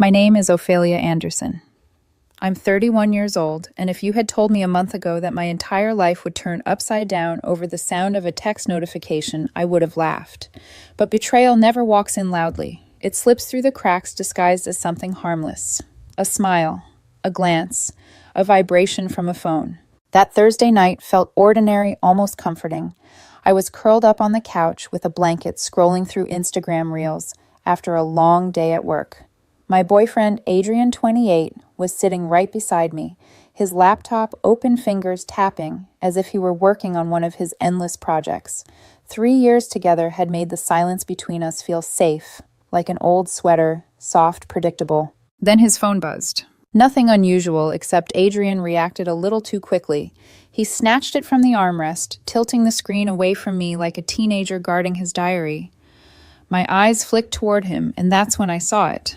My name is Ophelia Anderson. I'm 31 years old, and if you had told me a month ago that my entire life would turn upside down over the sound of a text notification, I would have laughed. But betrayal never walks in loudly. It slips through the cracks disguised as something harmless. A smile, a glance, a vibration from a phone. That Thursday night felt ordinary, almost comforting. I was curled up on the couch with a blanket scrolling through Instagram reels after a long day at work. My boyfriend, Adrian, 28, was sitting right beside me, his laptop open fingers tapping as if he were working on one of his endless projects. 3 years together had made the silence between us feel safe, like an old sweater, soft, predictable. Then his phone buzzed. Nothing unusual, except Adrian reacted a little too quickly. He snatched it from the armrest, tilting the screen away from me like a teenager guarding his diary. My eyes flicked toward him, and that's when I saw it.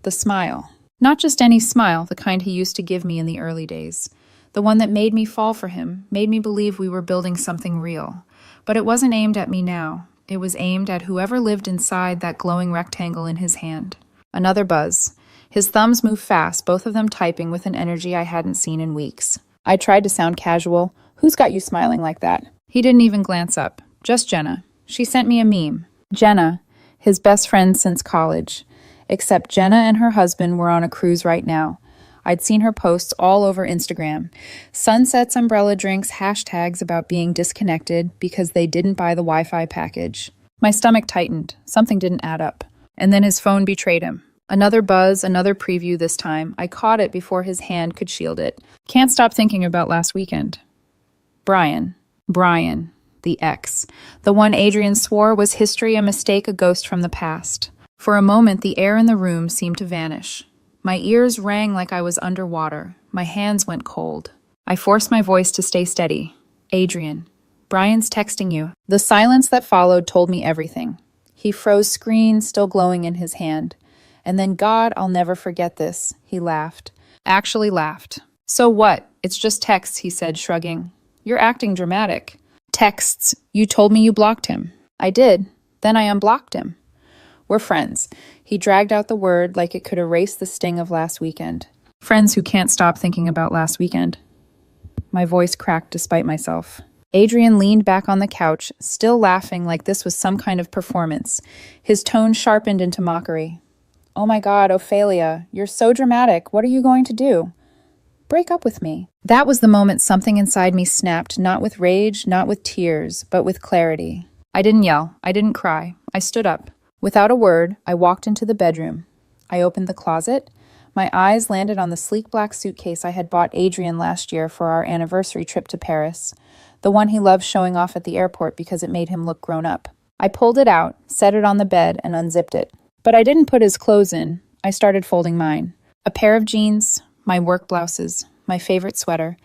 The smile. Not just any smile, the kind he used to give me in the early days. The one that made me fall for him, made me believe we were building something real. But it wasn't aimed at me now. It was aimed at whoever lived inside that glowing rectangle in his hand. Another buzz. His thumbs moved fast, both of them typing with an energy I hadn't seen in weeks. I tried to sound casual. Who's got you smiling like that? He didn't even glance up. Just Jenna. She sent me a meme. Jenna, his best friend since college. Except Jenna and her husband were on a cruise right now. I'd seen her posts all over Instagram. Sunsets, umbrella drinks, hashtags about being disconnected because they didn't buy the Wi-Fi package. My stomach tightened. Something didn't add up. And then his phone betrayed him. Another buzz, another preview this time. I caught it before his hand could shield it. Can't stop thinking about last weekend. Brian, the ex. The one Adrian swore was history, a mistake, a ghost from the past. For a moment, the air in the room seemed to vanish. My ears rang like I was underwater. My hands went cold. I forced my voice to stay steady. Adrian, Brian's texting you. The silence that followed told me everything. He froze screen, still glowing in his hand. And then, God, I'll never forget this. He laughed. Actually laughed. So what? It's just texts, he said, shrugging. You're acting dramatic. Texts. You told me you blocked him. I did. Then I unblocked him. We're friends. He dragged out the word like it could erase the sting of last weekend. Friends who can't stop thinking about last weekend. My voice cracked despite myself. Adrian leaned back on the couch, still laughing like this was some kind of performance. His tone sharpened into mockery. Oh my God, Ophelia, you're so dramatic. What are you going to do? Break up with me. That was the moment something inside me snapped, not with rage, not with tears, but with clarity. I didn't yell. I didn't cry. I stood up. Without a word, I walked into the bedroom. I opened the closet. My eyes landed on the sleek black suitcase I had bought Adrian last year for our anniversary trip to Paris, the one he loved showing off at the airport because it made him look grown up. I pulled it out, set it on the bed, and unzipped it. But I didn't put his clothes in. I started folding mine. A pair of jeans, my work blouses, my favorite sweater.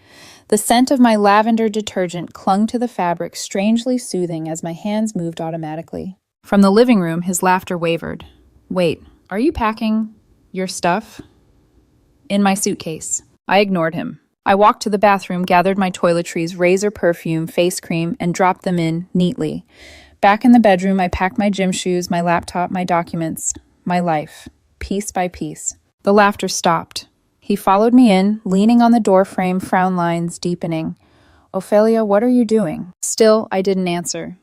The scent of my lavender detergent clung to the fabric, strangely soothing as my hands moved automatically. From the living room, his laughter wavered. Wait, are you packing your stuff? In my suitcase. I ignored him. I walked to the bathroom, gathered my toiletries, razor perfume, face cream, and dropped them in neatly. Back in the bedroom, I packed my gym shoes, my laptop, my documents, my life, piece by piece. The laughter stopped. He followed me in, leaning on the doorframe, frown lines deepening. Ophelia, what are you doing? Still, I didn't answer.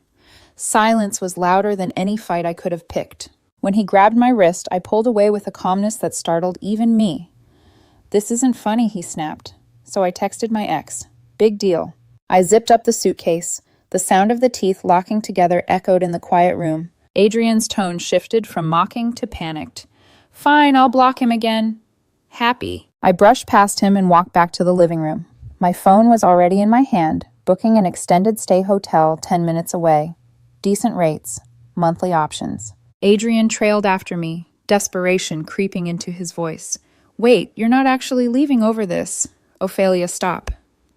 Silence was louder than any fight I could have picked. When he grabbed my wrist, I pulled away with a calmness that startled even me. This isn't funny, he snapped. So I texted my ex. Big deal. I zipped up the suitcase. The sound of the teeth locking together echoed in the quiet room. Adrian's tone shifted from mocking to panicked. Fine, I'll block him again. Happy. I brushed past him and walked back to the living room. My phone was already in my hand, booking an extended stay hotel 10 minutes away. Decent rates, monthly options. Adrian trailed after me, desperation creeping into his voice. Wait, you're not actually leaving over this. Ophelia, stop.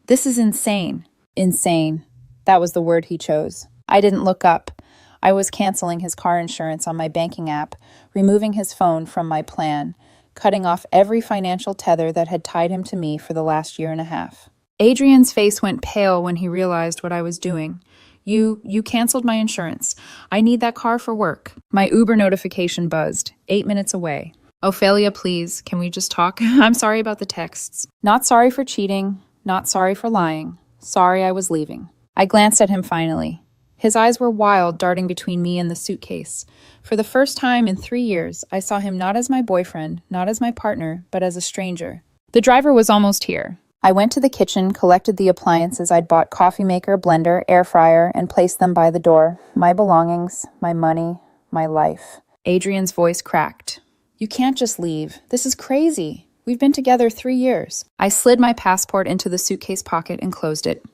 This is insane. Insane. That was the word he chose. I didn't look up. I was canceling his car insurance on my banking app, removing his phone from my plan, cutting off every financial tether that had tied him to me for the last year and a half. Adrian's face went pale when he realized what I was doing. You canceled my insurance. I need that car for work. My Uber notification buzzed, 8 minutes away. Ophelia, please, can we just talk? I'm sorry about the texts. Not sorry for cheating, not sorry for lying. Sorry I was leaving. I glanced at him finally. His eyes were wild, darting between me and the suitcase. For the first time in 3 years, I saw him not as my boyfriend, not as my partner, but as a stranger. The driver was almost here. I went to the kitchen, collected the appliances I'd bought: coffee maker, blender, air fryer, and placed them by the door. My belongings, my money, my life. Adrian's voice cracked. You can't just leave. This is crazy. We've been together 3 years. I slid my passport into the suitcase pocket and closed it.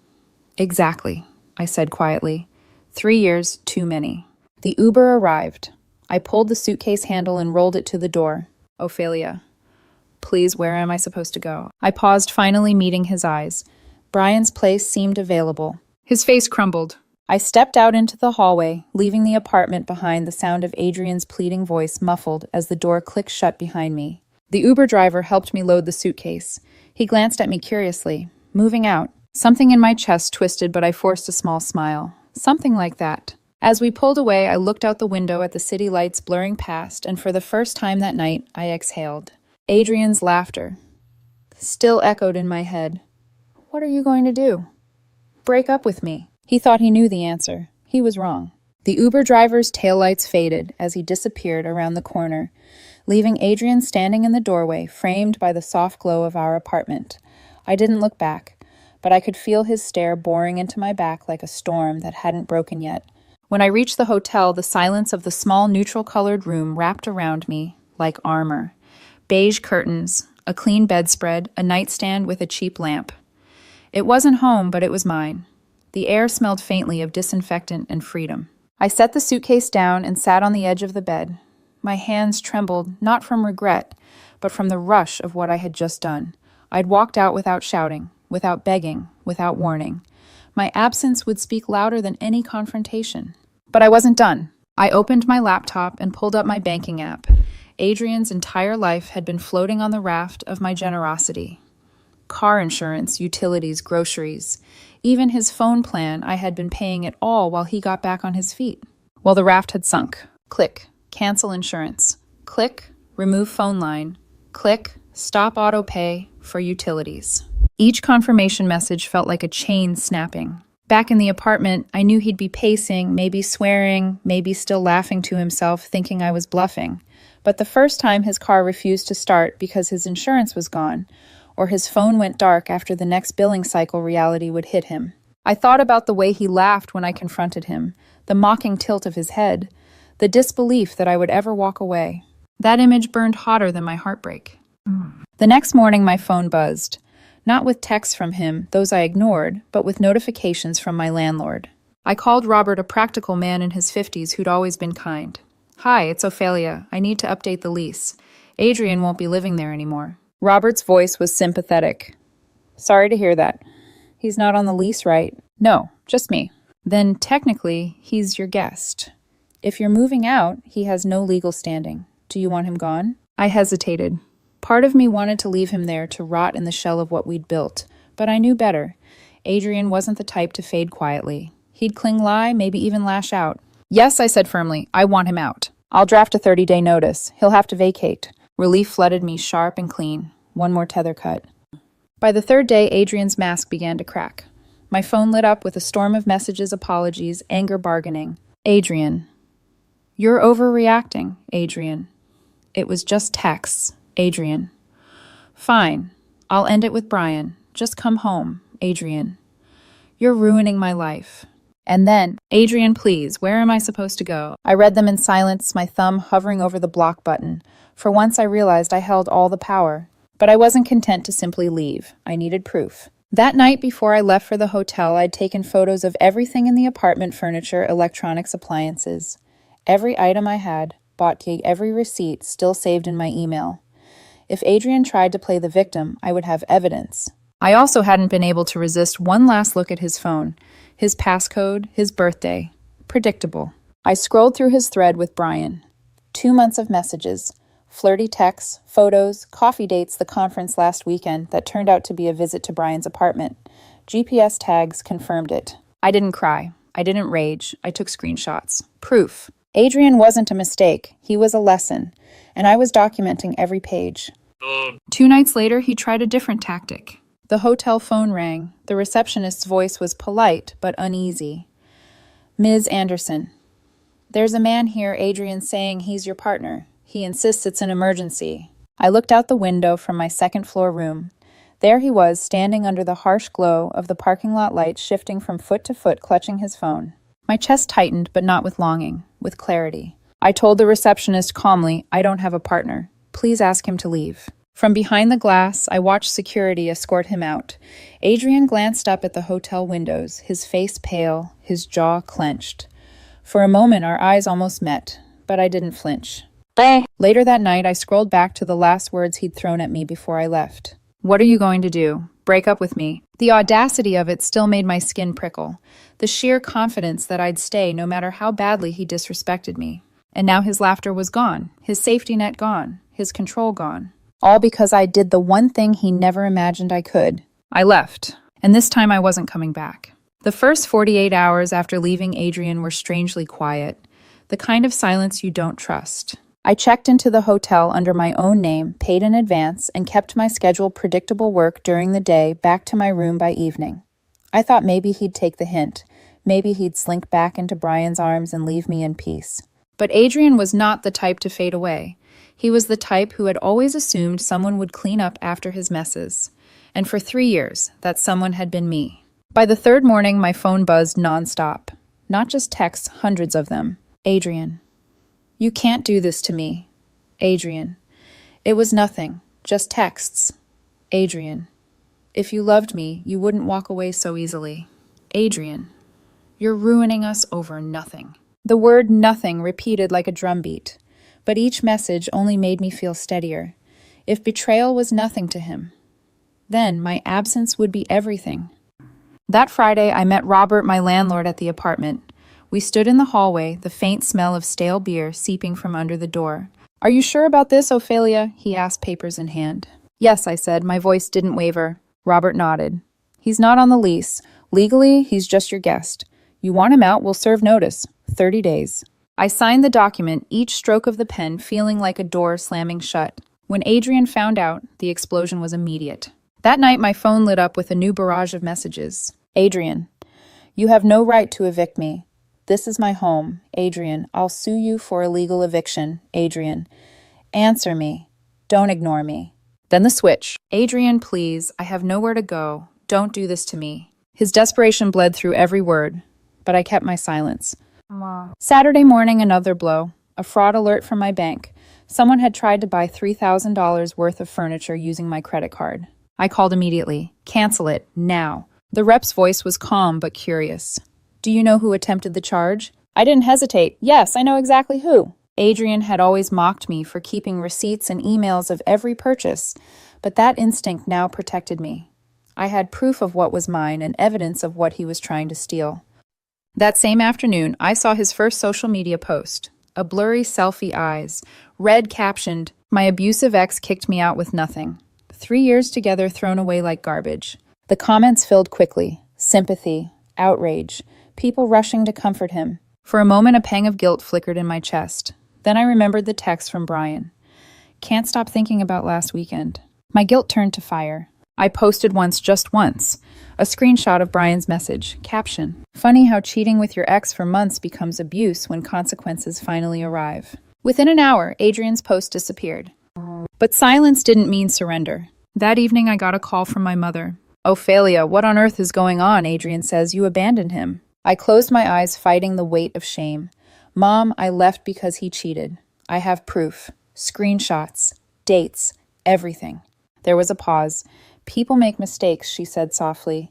Exactly, I said quietly. 3 years, too many. The Uber arrived. I pulled the suitcase handle and rolled it to the door. Ophelia. Please, where am I supposed to go? I paused, finally meeting his eyes. Brian's place seemed available. His face crumbled. I stepped out into the hallway, leaving the apartment behind, the sound of Adrian's pleading voice muffled as the door clicked shut behind me. The Uber driver helped me load the suitcase. He glanced at me curiously. Moving out. Something in my chest twisted, but I forced a small smile. Something like that. As we pulled away, I looked out the window at the city lights blurring past, and for the first time that night, I exhaled. Adrian's laughter still echoed in my head. What are you going to do? Break up with me. He thought he knew the answer. He was wrong. The Uber driver's taillights faded as he disappeared around the corner, leaving Adrian standing in the doorway, framed by the soft glow of our apartment. I didn't look back, but I could feel his stare boring into my back like a storm that hadn't broken yet. When I reached the hotel, the silence of the small neutral-colored room wrapped around me like armor. Beige curtains, a clean bedspread, a nightstand with a cheap lamp. It wasn't home, but it was mine. The air smelled faintly of disinfectant and freedom. I set the suitcase down and sat on the edge of the bed. My hands trembled, not from regret, but from the rush of what I had just done. I'd walked out without shouting, without begging, without warning. My absence would speak louder than any confrontation. But I wasn't done. I opened my laptop and pulled up my banking app. Adrian's entire life had been floating on the raft of my generosity. Car insurance, utilities, groceries. Even his phone plan, I had been paying it all while he got back on his feet. Well, the raft had sunk. Click, cancel insurance. Click, remove phone line. Click, stop auto pay for utilities. Each confirmation message felt like a chain snapping. Back in the apartment, I knew he'd be pacing, maybe swearing, maybe still laughing to himself, thinking I was bluffing. But the first time his car refused to start because his insurance was gone, or his phone went dark after the next billing cycle reality would hit him. I thought about the way he laughed when I confronted him, the mocking tilt of his head, the disbelief that I would ever walk away. That image burned hotter than my heartbreak. The next morning, my phone buzzed. Not with texts from him, those I ignored, but with notifications from my landlord. I called Robert, a practical man in his 50s who'd always been kind. Hi, it's Ophelia. I need to update the lease. Adrian won't be living there anymore. Robert's voice was sympathetic. Sorry to hear that. He's not on the lease, right? No, just me. Then technically, he's your guest. If you're moving out, he has no legal standing. Do you want him gone? I hesitated. Part of me wanted to leave him there to rot in the shell of what we'd built, but I knew better. Adrian wasn't the type to fade quietly. He'd lie, maybe even lash out. Yes, I said firmly, I want him out. I'll draft a 30-day notice. He'll have to vacate. Relief flooded me sharp and clean. One more tether cut. By the third day, Adrian's mask began to crack. My phone lit up with a storm of messages, apologies, anger, bargaining. Adrian. You're overreacting, Adrian. It was just texts. Adrian. Fine. I'll end it with Brian. Just come home, Adrian. You're ruining my life. And then, Adrian, please, where am I supposed to go? I read them in silence, my thumb hovering over the block button. For once I realized I held all the power. But I wasn't content to simply leave. I needed proof. That night before I left for the hotel, I'd taken photos of everything in the apartment: furniture, electronics, appliances. Every item I had, bought, every receipt still saved in my email. If Adrian tried to play the victim, I would have evidence. I also hadn't been able to resist one last look at his phone. His passcode, his birthday. Predictable. I scrolled through his thread with Brian. 2 months of messages. Flirty texts, photos, coffee dates, the conference last weekend that turned out to be a visit to Brian's apartment. GPS tags confirmed it. I didn't cry. I didn't rage. I took screenshots. Proof. Adrian wasn't a mistake, he was a lesson, and I was documenting every page. 2 nights later, he tried a different tactic. The hotel phone rang. The receptionist's voice was polite but uneasy. Ms. Anderson, there's a man here, Adrian, saying he's your partner. He insists it's an emergency. I looked out the window from my second-floor room. There he was, standing under the harsh glow of the parking lot lights, shifting from foot to foot, clutching his phone. My chest tightened, but not with longing, with clarity. I told the receptionist calmly, I don't have a partner. Please ask him to leave. From behind the glass, I watched security escort him out. Adrian glanced up at the hotel windows, his face pale, his jaw clenched. For a moment, our eyes almost met, but I didn't flinch. Later that night, I scrolled back to the last words he'd thrown at me before I left. What are you going to do? Break up with me? The audacity of it still made my skin prickle. The sheer confidence that I'd stay no matter how badly he disrespected me. And now his laughter was gone, his safety net gone, his control gone. All because I did the one thing he never imagined I could. I left, and this time I wasn't coming back. The first 48 hours after leaving Adrian were strangely quiet, the kind of silence you don't trust. I checked into the hotel under my own name, paid in advance, and kept my scheduled predictable work during the day back to my room by evening. I thought maybe he'd take the hint. Maybe he'd slink back into Brian's arms and leave me in peace. But Adrian was not the type to fade away. He was the type who had always assumed someone would clean up after his messes. And for 3 years, that someone had been me. By the third morning, my phone buzzed nonstop. Not just texts, hundreds of them. Adrian. You can't do this to me. Adrian. It was nothing, just texts. Adrian. If you loved me, you wouldn't walk away so easily. Adrian. You're ruining us over nothing. The word nothing repeated like a drumbeat, but each message only made me feel steadier. If betrayal was nothing to him, then my absence would be everything. That Friday, I met Robert, my landlord, at the apartment. We stood in the hallway, the faint smell of stale beer seeping from under the door. Are you sure about this, Ophelia? He asked, papers in hand. Yes, I said. My voice didn't waver. Robert nodded. He's not on the lease. Legally, he's just your guest. You want him out, we'll serve notice. 30 days. I signed the document, each stroke of the pen feeling like a door slamming shut. When Adrian found out, the explosion was immediate. That night, my phone lit up with a new barrage of messages. Adrian, you have no right to evict me. This is my home. Adrian, I'll sue you for illegal eviction. Adrian, answer me. Don't ignore me. Then the switch. Adrian, please, I have nowhere to go. Don't do this to me. His desperation bled through every word, but I kept my silence. Saturday morning, another blow. A fraud alert from my bank. Someone had tried to buy $3,000 worth of furniture using my credit card. I called immediately. Cancel it, now. The rep's voice was calm but curious. Do you know who attempted the charge? I didn't hesitate. Yes, I know exactly who. Adrian had always mocked me for keeping receipts and emails of every purchase, but that instinct now protected me. I had proof of what was mine and evidence of what he was trying to steal. That same afternoon, I saw his first social media post. A blurry selfie eyes, red captioned, "My abusive ex kicked me out with nothing." 3 years together thrown away like garbage. The comments filled quickly. Sympathy, outrage, people rushing to comfort him. For a moment, a pang of guilt flickered in my chest. Then I remembered the text from Brian. Can't stop thinking about last weekend. My guilt turned to fire. I posted once, just once. A screenshot of Brian's message. Caption. Funny how cheating with your ex for months becomes abuse when consequences finally arrive. Within an hour, Adrian's post disappeared. But silence didn't mean surrender. That evening, I got a call from my mother. Ophelia, what on earth is going on? Adrian says you abandoned him. I closed my eyes, fighting the weight of shame. Mom, I left because he cheated. I have proof. Screenshots. Dates. Everything. There was a pause. People make mistakes, she said softly.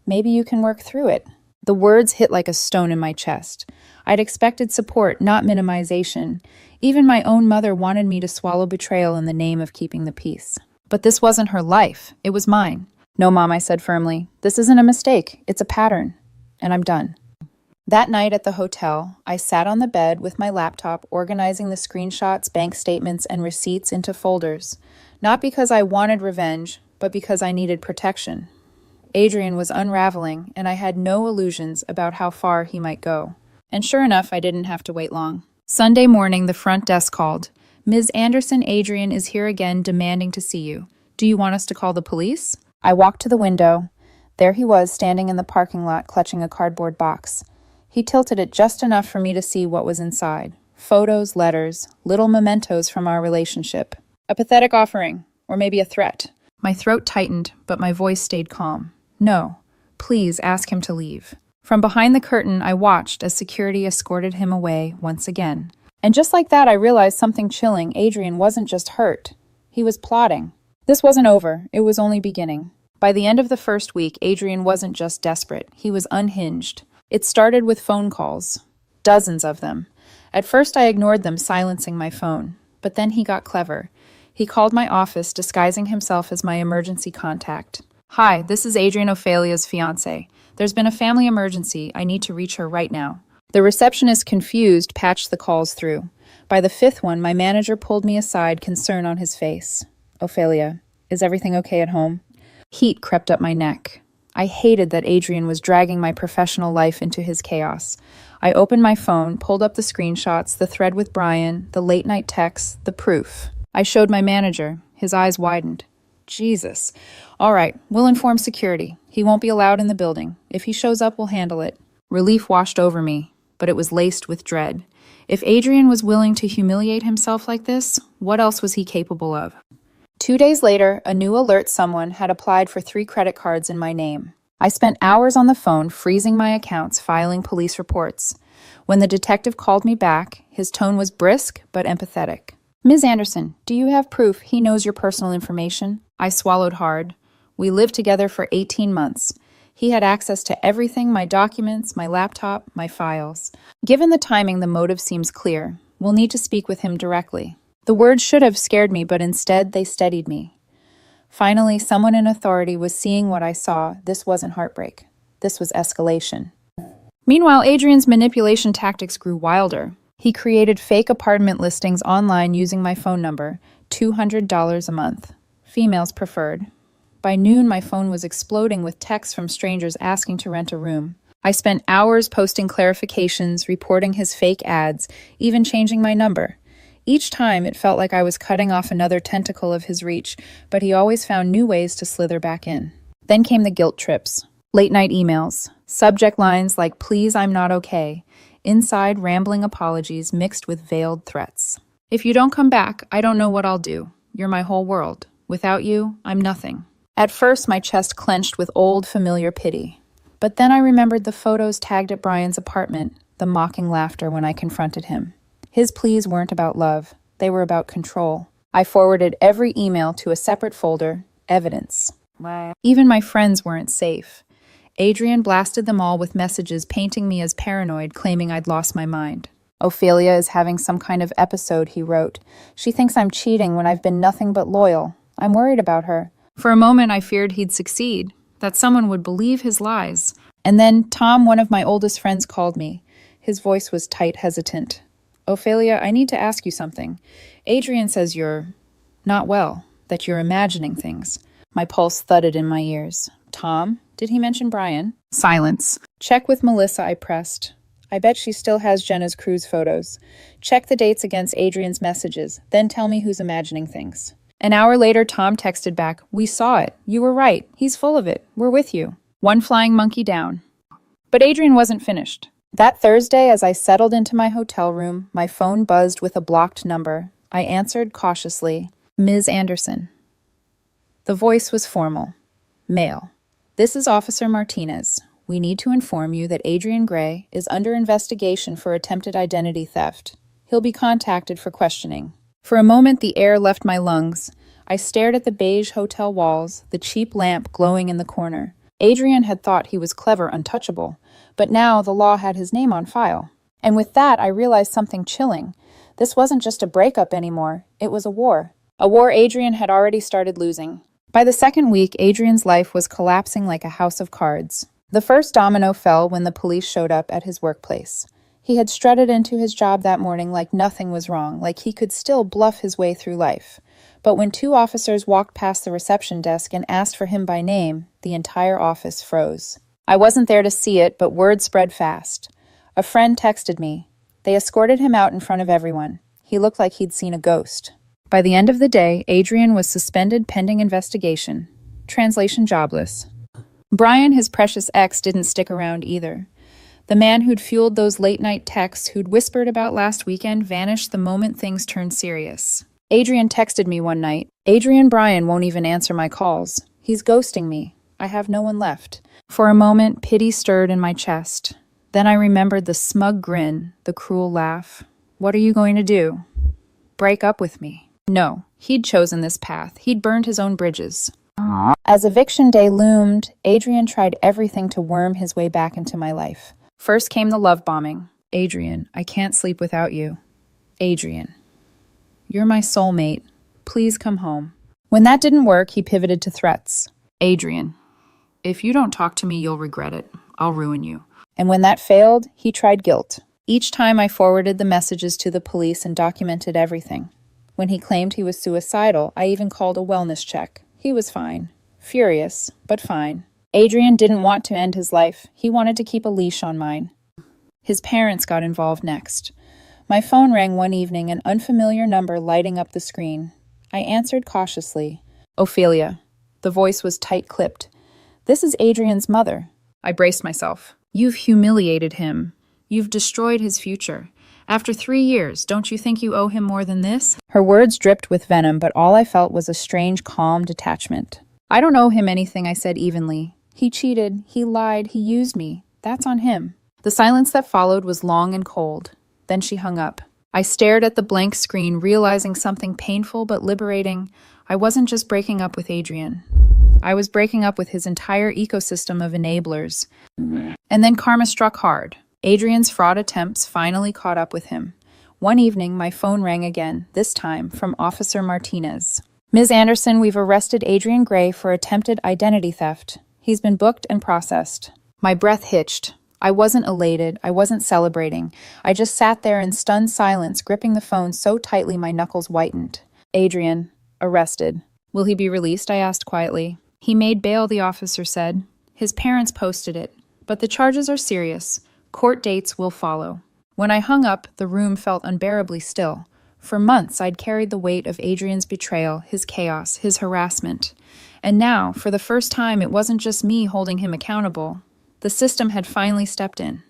Maybe you can work through it. The words hit like a stone in my chest. I'd expected support, not minimization. Even my own mother wanted me to swallow betrayal in the name of keeping the peace. But this wasn't her life. It was mine. No, Mom, I said firmly. This isn't a mistake. It's a pattern. And I'm done. That night at the hotel, I sat on the bed with my laptop, organizing the screenshots, bank statements, and receipts into folders. Not because I wanted revenge, but because I needed protection. Adrian was unraveling, and I had no illusions about how far he might go. And sure enough, I didn't have to wait long. Sunday morning, the front desk called. Ms. Anderson, Adrian is here again demanding to see you. Do you want us to call the police? I walked to the window. There he was, standing in the parking lot, clutching a cardboard box. He tilted it just enough for me to see what was inside. Photos, letters, little mementos from our relationship. A pathetic offering, or maybe a threat. My throat tightened, but my voice stayed calm. No, please ask him to leave. From behind the curtain, I watched as security escorted him away once again. And just like that, I realized something chilling. Adrian wasn't just hurt. He was plotting. This wasn't over. It was only beginning. By the end of the first week, Adrian wasn't just desperate. He was unhinged. It started with phone calls. Dozens of them. At first, I ignored them, silencing my phone. But then he got clever. He called my office, disguising himself as my emergency contact. Hi, this is Adrian Ophelia's fiancé. There's been a family emergency. I need to reach her right now. The receptionist, confused, patched the calls through. By the fifth one, my manager pulled me aside, concern on his face. Ophelia, is everything okay at home? Heat crept up my neck. I hated that Adrian was dragging my professional life into his chaos. I opened my phone, pulled up the screenshots, the thread with Brian, the late-night texts, the proof. I showed my manager. His eyes widened. Jesus. All right, we'll inform security. He won't be allowed in the building. If he shows up, we'll handle it. Relief washed over me, but it was laced with dread. If Adrian was willing to humiliate himself like this, what else was he capable of? 2 days later, a new alert someone had applied for 3 credit cards in my name. I spent hours on the phone, freezing my accounts, filing police reports. When the detective called me back, his tone was brisk but empathetic. Ms. Anderson, do you have proof he knows your personal information? I swallowed hard. We lived together for 18 months. He had access to everything, my documents, my laptop, my files. Given the timing, the motive seems clear. We'll need to speak with him directly. The words should have scared me, but instead they steadied me. Finally, someone in authority was seeing what I saw. This wasn't heartbreak. This was escalation. Meanwhile, Adrian's manipulation tactics grew wilder. He created fake apartment listings online using my phone number, $200 a month. Females preferred. By noon, my phone was exploding with texts from strangers asking to rent a room. I spent hours posting clarifications, reporting his fake ads, even changing my number. Each time, it felt like I was cutting off another tentacle of his reach, but he always found new ways to slither back in. Then came the guilt trips. Late-night emails. Subject lines like, "Please, I'm not okay." Inside, rambling apologies mixed with veiled threats. "If you don't come back, I don't know what I'll do. You're my whole world. Without you, I'm nothing." At first, my chest clenched with old, familiar pity. But then I remembered the photos tagged at Brian's apartment, the mocking laughter when I confronted him. His pleas weren't about love. They were about control. I forwarded every email to a separate folder, evidence. Even my friends weren't safe. Adrian blasted them all with messages painting me as paranoid, claiming I'd lost my mind. "Ophelia is having some kind of episode," he wrote. "She thinks I'm cheating when I've been nothing but loyal. I'm worried about her." For a moment, I feared he'd succeed, that someone would believe his lies. And then Tom, one of my oldest friends, called me. His voice was tight, hesitant. "Ophelia, I need to ask you something. Adrian says you're not well, that you're imagining things." My pulse thudded in my ears. "Tom? Did he mention Brian?" Silence. "Check with Melissa," I pressed. "I bet she still has Jenna's cruise photos. Check the dates against Adrian's messages, then tell me who's imagining things." An hour later, Tom texted back, "We saw it. You were right. He's full of it. We're with you." One flying monkey down. But Adrian wasn't finished. That Thursday, as I settled into my hotel room, my phone buzzed with a blocked number. I answered cautiously, "Ms. Anderson." The voice was formal. Male. "This is Officer Martinez. We need to inform you that Adrian Gray is under investigation for attempted identity theft. He'll be contacted for questioning." For a moment, the air left my lungs. I stared at the beige hotel walls, the cheap lamp glowing in the corner. Adrian had thought he was clever, untouchable, but now the law had his name on file. And with that, I realized something chilling. This wasn't just a breakup anymore. It was a war. A war Adrian had already started losing. By the second week, Adrian's life was collapsing like a house of cards. The first domino fell when the police showed up at his workplace. He had strutted into his job that morning like nothing was wrong, like he could still bluff his way through life. But when 2 officers walked past the reception desk and asked for him by name, the entire office froze. I wasn't there to see it, but word spread fast. A friend texted me, They escorted him out in front of everyone. He looked like he'd seen a ghost. By the end of the day, Adrian was suspended pending investigation. Translation jobless. Brian, his precious ex, didn't stick around either. The man who'd fueled those late-night texts, who'd whispered about last weekend, vanished the moment things turned serious. Adrian texted me one night. Adrian Brian won't even answer my calls. He's ghosting me. I have no one left. For a moment, pity stirred in my chest. Then I remembered the smug grin, the cruel laugh. What are you going to do? Break up with me? No, he'd chosen this path. He'd burned his own bridges. As eviction day loomed, Adrian tried everything to worm his way back into my life. First came the love bombing. Adrian, I can't sleep without you. Adrian, you're my soulmate. Please come home. When that didn't work, he pivoted to threats. Adrian, if you don't talk to me, you'll regret it. I'll ruin you. And when that failed, he tried guilt. Each time I forwarded the messages to the police and documented everything. When he claimed he was suicidal, I even called a wellness check. He was fine. Furious, but fine. Adrian didn't want to end his life. He wanted to keep a leash on mine. His parents got involved next. My phone rang one evening, an unfamiliar number lighting up the screen. I answered cautiously. Ophelia. The voice was tight-clipped. This is Adrian's mother. I braced myself. You've humiliated him. You've destroyed his future. After 3 years, don't you think you owe him more than this? Her words dripped with venom, but all I felt was a strange, calm detachment. I don't owe him anything, I said evenly. He cheated, he lied, he used me. That's on him. The silence that followed was long and cold. Then she hung up. I stared at the blank screen, realizing something painful but liberating. I wasn't just breaking up with Adrian. I was breaking up with his entire ecosystem of enablers. And then karma struck hard. Adrian's fraud attempts finally caught up with him. One evening, my phone rang again, this time from Officer Martinez. Ms. Anderson, we've arrested Adrian Gray for attempted identity theft. He's been booked and processed. My breath hitched. I wasn't elated. I wasn't celebrating. I just sat there in stunned silence, gripping the phone so tightly my knuckles whitened. Adrian, arrested. Will he be released? I asked quietly. He made bail, the officer said. His parents posted it. But the charges are serious. Court dates will follow. When I hung up, the room felt unbearably still. For months, I'd carried the weight of Adrian's betrayal, his chaos, his harassment. And now, for the first time, it wasn't just me holding him accountable. The system had finally stepped in.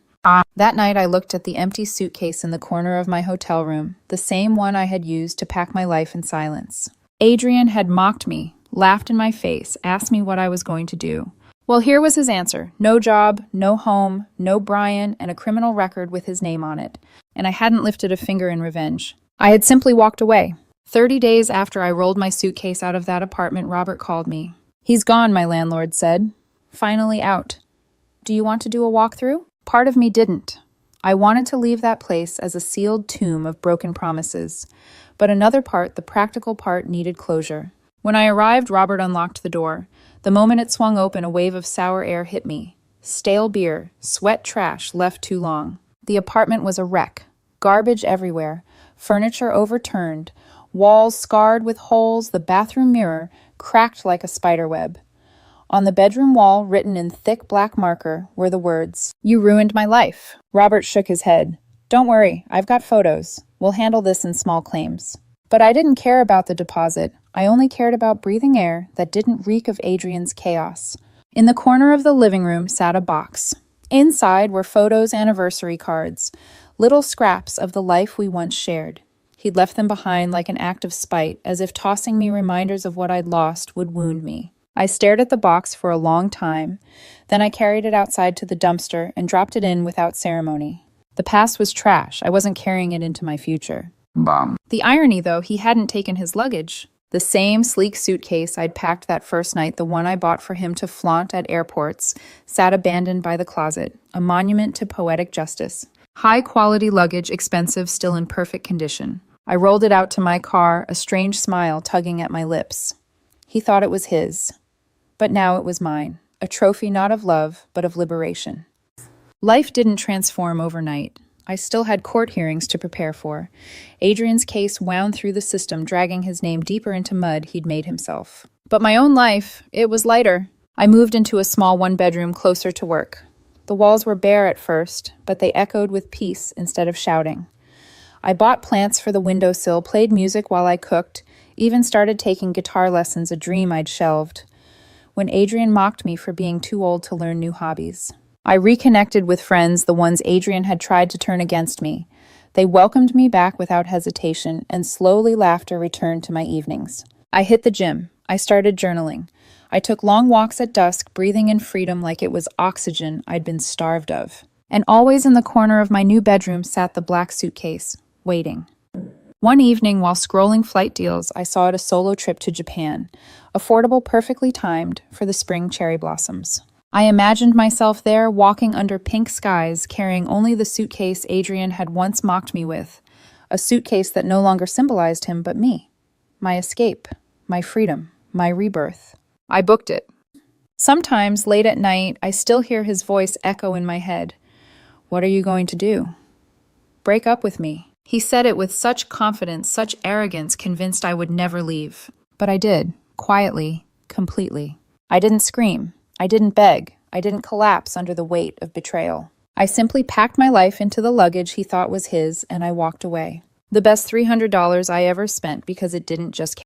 That night, I looked at the empty suitcase in the corner of my hotel room, the same one I had used to pack my life in silence. Adrian had mocked me, laughed in my face, asked me what I was going to do. Well, here was his answer. No job, no home, no Brian, and a criminal record with his name on it. And I hadn't lifted a finger in revenge. I had simply walked away. 30 days after I rolled my suitcase out of that apartment, Robert called me. He's gone, my landlord said. Finally out. Do you want to do a walkthrough? Part of me didn't. I wanted to leave that place as a sealed tomb of broken promises. But another part, the practical part, needed closure. When I arrived, Robert unlocked the door. The moment it swung open, a wave of sour air hit me. Stale beer, sweat trash left too long. The apartment was a wreck. Garbage everywhere. Furniture overturned. Walls scarred with holes, the bathroom mirror cracked like a spiderweb. On the bedroom wall, written in thick black marker, were the words, "You ruined my life." Robert shook his head. Don't worry, I've got photos. We'll handle this in small claims. But I didn't care about the deposit. I only cared about breathing air that didn't reek of Adrian's chaos. In the corner of the living room sat a box. Inside were photos, anniversary cards, little scraps of the life we once shared. He'd left them behind like an act of spite, as if tossing me reminders of what I'd lost would wound me. I stared at the box for a long time. Then I carried it outside to the dumpster and dropped it in without ceremony. The past was trash. I wasn't carrying it into my future. Bomb. The irony, though, he hadn't taken his luggage. The same sleek suitcase I'd packed that first night, the one I bought for him to flaunt at airports, sat abandoned by the closet, a monument to poetic justice. High-quality luggage, expensive, still in perfect condition. I rolled it out to my car, a strange smile tugging at my lips. He thought it was his. But now it was mine, a trophy not of love, but of liberation. Life didn't transform overnight. I still had court hearings to prepare for. Adrian's case wound through the system, dragging his name deeper into mud he'd made himself. But my own life, it was lighter. I moved into a small one-bedroom closer to work. The walls were bare at first, but they echoed with peace instead of shouting. I bought plants for the windowsill, played music while I cooked, even started taking guitar lessons, a dream I'd shelved, when Adrian mocked me for being too old to learn new hobbies. I reconnected with friends, the ones Adrian had tried to turn against me. They welcomed me back without hesitation, and slowly laughter returned to my evenings. I hit the gym. I started journaling. I took long walks at dusk, breathing in freedom like it was oxygen I'd been starved of. And always in the corner of my new bedroom sat the black suitcase, waiting. One evening, while scrolling flight deals, I saw a solo trip to Japan, affordable, perfectly timed for the spring cherry blossoms. I imagined myself there, walking under pink skies, carrying only the suitcase Adrian had once mocked me with, a suitcase that no longer symbolized him but me, my escape, my freedom, my rebirth. I booked it. Sometimes, late at night, I still hear his voice echo in my head. What are you going to do? Break up with me. He said it with such confidence, such arrogance, convinced I would never leave. But I did, quietly, completely. I didn't scream. I didn't beg. I didn't collapse under the weight of betrayal. I simply packed my life into the luggage he thought was his, and I walked away. The best $300 I ever spent because it didn't just